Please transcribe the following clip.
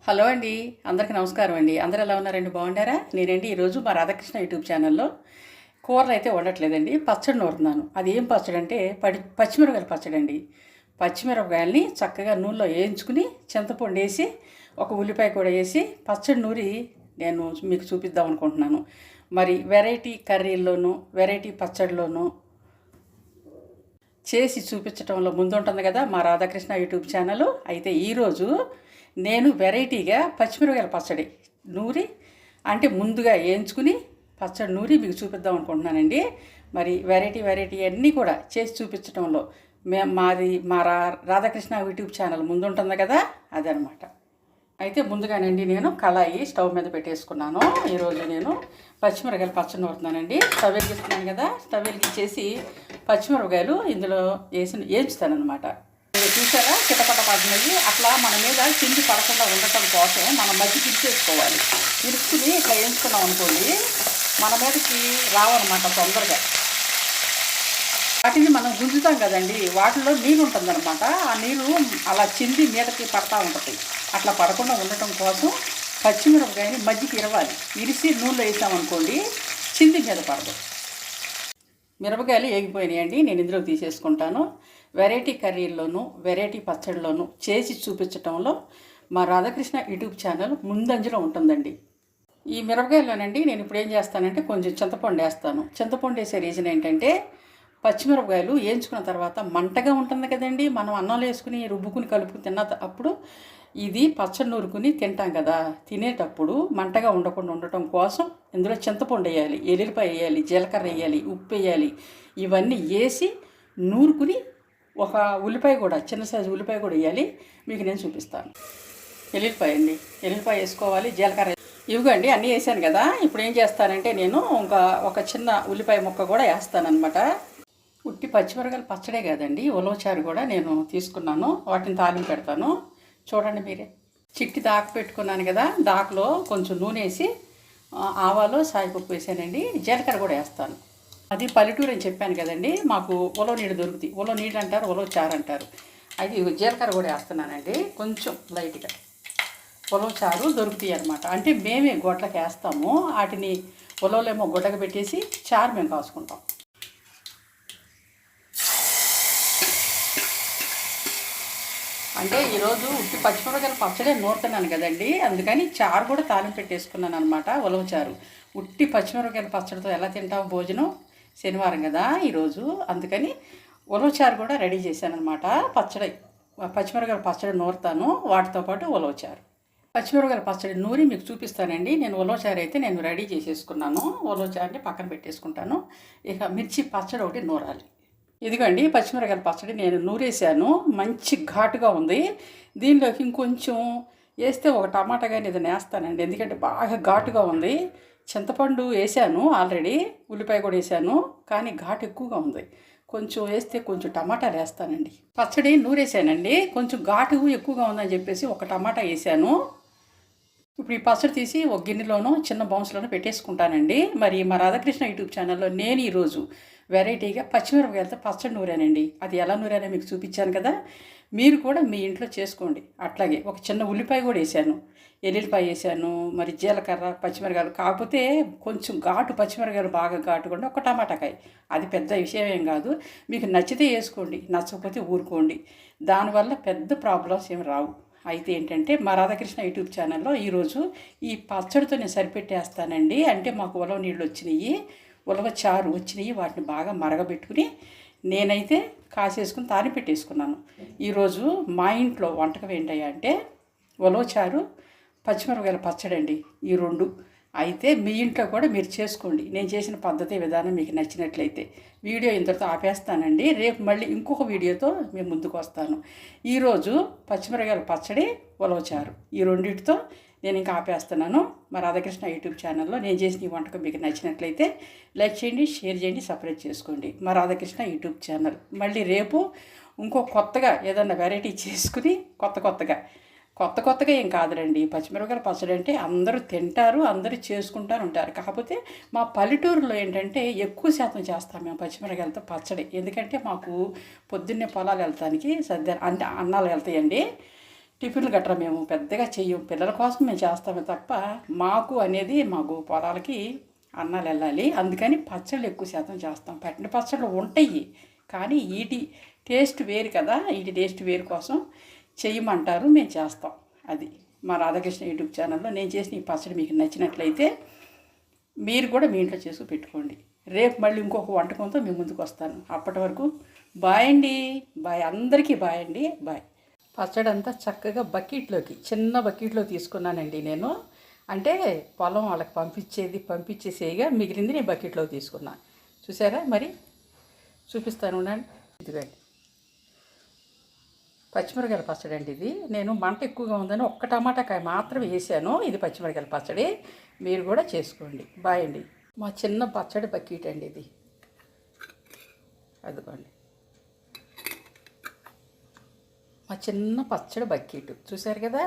Hello అండి. అందరికీ నమస్కారం అండి. అందరూ ఎలా ఉన్నారండి? బాగుండారా? నేనండి ఈరోజు మా రాధాకృష్ణ యూట్యూబ్ ఛానల్లో కూరలు అయితే వండట్లేదండి, పచ్చడి నూరుతున్నాను. అది ఏం పచ్చడి అంటే పచ్చిమిరపకాయల పచ్చడి అండి. పచ్చిమిరపకాయలని చక్కగా నూనెలో వేయించుకుని చింతపండు వేసి ఒక ఉల్లిపాయ కూడా వేసి పచ్చడి నూరి నేను మీకు చూపిద్దాం అనుకుంటున్నాను. మరి వెరైటీ కర్రీల్లోనూ వెరైటీ పచ్చడిలోనూ చేసి చూపించడంలో ముందుంటుంది కదా మా రాధాకృష్ణ యూట్యూబ్ ఛానల్. అయితే ఈరోజు నేను వెరైటీగా పచ్చిమిరపకాయల పచ్చడి నూరి, అంటే ముందుగా వేయించుకుని పచ్చడి నూరి మీకు చూపిద్దాం అనుకుంటున్నానండి. మరి వెరైటీ అన్నీ కూడా చేసి చూపించడంలో మాది మా రాధాకృష్ణ యూట్యూబ్ ఛానల్ ముందుంటుంది కదా, అదనమాట. అయితే ముందుగానండి నేను కళాయి స్టవ్ మీద పెట్టేసుకున్నాను. ఈరోజు నేను పచ్చిమిరపకాయలు పచ్చడి నూరుతున్నానండి. స్టవ్ వెలిగిస్తున్నాను కదా, స్టవ్ వెలిగించేసి పచ్చిమిరపకాయలు ఇందులో వేయించుతానమాట. చూసారా, చిటపట పడినవి. అట్లా మన మీద కింది పడకుండా ఉండటం కోసం మనం మధ్య పిలిచేసుకోవాలి. పిలుచుకుని ఇట్లా వేయించుకున్నాం అనుకోండి, మన మీదకి రావన్నమాట తొందరగా. వాటిని మనం గుంజుతాం కదండి, వాటిలో నీరు ఉంటుందన్నమాట. ఆ నీరు అలా చింది మీదకి పడతా ఉంటుంది. అట్లా పడకుండా ఉండటం కోసం పచ్చిమిరపకాయని మధ్యకి ఇరవాలి. ఇరిసి నూనెలో వేసామనుకోండి, చింది మీద పడదు. మిరపకాయలు ఏగిపోయినాయండి, నేను ఇందులో తీసేసుకుంటాను. వెరైటీ కర్రీల్లోనూ వెరైటీ పచ్చడిలోనూ చేసి చూపించడంలో మా రాధాకృష్ణ యూట్యూబ్ ఛానల్ ముందంజలో ఉంటుందండి. ఈ మిరపకాయల్లోనండి నేను ఇప్పుడు ఏం చేస్తానంటే కొంచెం చింతపండు వేస్తాను. చింతపండు వేసే రీజన్ ఏంటంటే, పచ్చిమిరపకాయలు వేయించుకున్న తర్వాత మంటగా ఉంటుంది కదండి, మనం అన్నంలో వేసుకుని రుబ్బుకుని కలుపుకుని అప్పుడు ఇది పచ్చడి నూరుకుని తింటాం కదా, తినేటప్పుడు మంటగా ఉండకుండా ఉండటం కోసం ఇందులో చింతపండు వేయాలి, ఎల్లుల్లిపాయ వేయాలి, జీలకర్ర వేయాలి, ఉప్పు వేయాలి. ఇవన్నీ వేసి నూరుకుని ఒక ఉల్లిపాయ కూడా, చిన్న సైజు ఉల్లిపాయ కూడా వేయాలి. మీకు నేను చూపిస్తాను. ఎల్లుల్లిపాయ అండి, ఎల్లుల్లిపాయ వేసుకోవాలి, జీలకర్ర. ఇవిగండి అన్నీ వేసాను కదా. ఇప్పుడు ఏం చేస్తానంటే నేను ఒక చిన్న ఉల్లిపాయ ముక్క కూడా వేస్తానమాట. ఉట్టి పచ్చిమిరపకాయలు పచ్చడే కాదండి, ఉలవచారు కూడా నేను తీసుకున్నాను. వాటిని తాలింపు పెడతాను. చూడండి మీరే. చిట్టి దాకా పెట్టుకున్నాను కదా, దాకలో కొంచెం నూనె వేసి ఆవాలు సాయిపప్పు వేసానండి. జీలకర్ర కూడా వేస్తాను. అది పల్లెటూరు అని చెప్పాను కదండి, మాకు ఉలవ నీళ్ళు దొరుకుతాయి. ఉలవ నీళ్ళు అంటారు, ఉలవ చారు అంటారు. అది జీలకర్ర కూడా వేస్తున్నానండి, కొంచెం లైట్గా. ఉలవ చారు దొరుకుతాయి అనమాట. అంటే మేమే గొడ్లకి వేస్తాము వాటిని. ఉలవలేమో గుడ్డకు పెట్టేసి చారు మేము కాసుకుంటాం. అంటే ఈరోజు ఉట్టి పచ్చిమిరపకాయలు పచ్చడే నూరుతున్నాను కదండి, అందుకని చారు కూడా తాలింపు పెట్టేసుకున్నాను అనమాట. ఉలవ చారు ఉట్టి పచ్చిమిరపకాయల పచ్చడితో ఎలా తింటావు భోజనం, శనివారం కదా ఈరోజు, అందుకని ఉలవచారు కూడా రెడీ చేశాను అనమాట. పచ్చిమిరపకాయల పచ్చడి నూరుతాను, వాటితో పాటు ఉలవచారు. పచ్చిమిరపకాయల పచ్చడి నూరి మీకు చూపిస్తానండి. నేను ఉలవచారు అయితే నేను రెడీ చేసేసుకున్నాను. ఉలవచారుని పక్కన పెట్టేసుకుంటాను. ఇక మిర్చి పచ్చడి ఒకటి నూరాలి. ఇదిగోండి పచ్చిమిరపకాయల పచ్చడి నేను నూరేసాను. మంచి ఘాటుగా ఉంది. దీనిలోకి ఇంకొంచెం వేస్తే ఒక టమాటా కానీ ఏదైనా వేస్తానండి, ఎందుకంటే బాగా ఘాటుగా ఉంది. చింతపండు వేసాను ఆల్రెడీ, ఉల్లిపాయ కూడా వేసాను, కానీ ఘాటు ఎక్కువగా ఉంది. కొంచెం వేస్తే కొంచెం టమాటాలు వేస్తానండి. పచ్చడి నూరేసానండి, కొంచెం ఘాటు ఎక్కువగా ఉందని చెప్పేసి ఒక టమాటా వేసాను. ఇప్పుడు ఈ పచ్చడి తీసి ఒక గిన్నెలోనూ చిన్న బౌన్స్లోనూ పెట్టేసుకుంటానండి. మరి మా రాధాకృష్ణ యూట్యూబ్ ఛానల్లో నేను ఈరోజు వెరైటీగా పచ్చిమిరపకాయలతో పచ్చడి నూరానండి. అది ఎలా నూరానో మీకు చూపించాను కదా, మీరు కూడా మీ ఇంట్లో చేసుకోండి. అట్లాగే ఒక చిన్న ఉల్లిపాయ కూడా వేసాను, ఎల్లుల్లిపాయ వేసాను, మరి జీలకర్ర, పచ్చిమిరపకాయలు. కాకపోతే కొంచెం ఘాటు, పచ్చిమిరపకాయలు బాగా ఘాటుకుండా ఒక టమాటాకాయ. అది పెద్ద విషయం ఏం కాదు. మీకు నచ్చితే వేసుకోండి, నచ్చకపోతే ఊరుకోండి. దానివల్ల పెద్ద ప్రాబ్లమ్స్ ఏమి రావు. అయితే ఏంటంటే మా రాధాకృష్ణ యూట్యూబ్ ఛానల్లో ఈరోజు ఈ పచ్చడితో నేను సరిపెట్టేస్తానండి. అంటే మాకు ఉలవ నీళ్ళు వచ్చినాయి, ఉలవ చారు వచ్చినాయి. వాటిని బాగా మరగబెట్టుకుని నేనైతే కాసేసుకుని తాలింపు పెట్టేసుకున్నాను. ఈరోజు మా ఇంట్లో వంటకం ఏంటయ్యా అంటే ఉలవ చారు, పచ్చిమిరపకాయల పచ్చడి అండి, ఈ రెండు. అయితే మీ ఇంట్లో కూడా మీరు చేసుకోండి. నేను చేసిన పద్ధతి విధానం మీకు నచ్చినట్లయితే. వీడియో ఇంతటితో ఆపేస్తానండి. రేపు మళ్ళీ ఇంకొక వీడియోతో మేము ముందుకు వస్తాను. ఈరోజు పచ్చిమిరపకాయల పచ్చడి, ఉలవచారు, ఈ రెండింటితో నేను ఇంకా ఆపేస్తున్నాను. మా రాధాకృష్ణ యూట్యూబ్ ఛానల్లో నేను చేసిన ఈ వంటకం మీకు నచ్చినట్లయితే లైక్ చేయండి, షేర్ చేయండి, సబ్స్క్రైబ్ చేసుకోండి మా రాధాకృష్ణ యూట్యూబ్ ఛానల్. మళ్ళీ రేపు ఇంకో కొత్తగా ఏదన్నా వెరైటీ చేసుకుని కొత్తగా ఏం కాదురండి. పచ్చిమిరపకాయల పచ్చడి అంటే అందరూ తింటారు, అందరూ చేసుకుంటారు ఉంటారు. కాకపోతే మా పల్లెటూరులో ఏంటంటే ఎక్కువ శాతం చేస్తాం మేము పచ్చిమిరపకాయలతో పచ్చడి. ఎందుకంటే మాకు పొద్దున్నే పొలాలు వెళ్తానికి అంటే అన్నాలు వెళ్తాయండి. టిఫిన్లు గట్రా మేము పెద్దగా చెయ్యం, పిల్లల కోసం మేము చేస్తామే తప్ప మాకు అనేది మాకు పొలాలకి అన్నాలు వెళ్ళాలి, అందుకని పచ్చళ్ళు ఎక్కువ శాతం చేస్తాం. పెట్టిన పచ్చళ్ళు ఉంటాయి కానీ వీటి టేస్ట్ వేరు కదా, వీటి టేస్ట్ వేరు కోసం చెయ్యమంటారు, మేము చేస్తాం. అది మా రాధాకృష్ణ యూట్యూబ్ ఛానల్లో నేను చేసిన ఈ పచ్చడి మీకు నచ్చినట్లయితే మీరు కూడా మీ ఇంట్లో చేసి పెట్టుకోండి. రేపు మళ్ళీ ఇంకొక వంటకంతో మీ ముందుకు వస్తాను. అప్పటి వరకు బాయ్ అండి, బాయ్, అందరికీ బాయ్ అండి, బాయ్. పచ్చడి అంతా చక్కగా బకెట్లోకి, చిన్న బకెట్లో తీసుకున్నానండి నేను. అంటే పొలం వాళ్ళకి పంపించేసేగా మిగిలింది నేను బకెట్లో తీసుకున్నాను. చూసారా, మరి చూపిస్తాను ఉండండి. ఇదిగండి పచ్చిమిరకాయల పచ్చడి అండి ఇది. నేను మంట ఎక్కువగా ఉందని ఒక్క టమాటా కాయ మాత్రం వేసాను. ఇది పచ్చిమిరకాయల పచ్చడి, మీరు కూడా చేసుకోండి. బాయ్ అండి. మా చిన్న పచ్చడి బకెట్ అండి ఇది, అదిగోండి మా చిన్న పచ్చడి బకెట్ చూశారు కదా.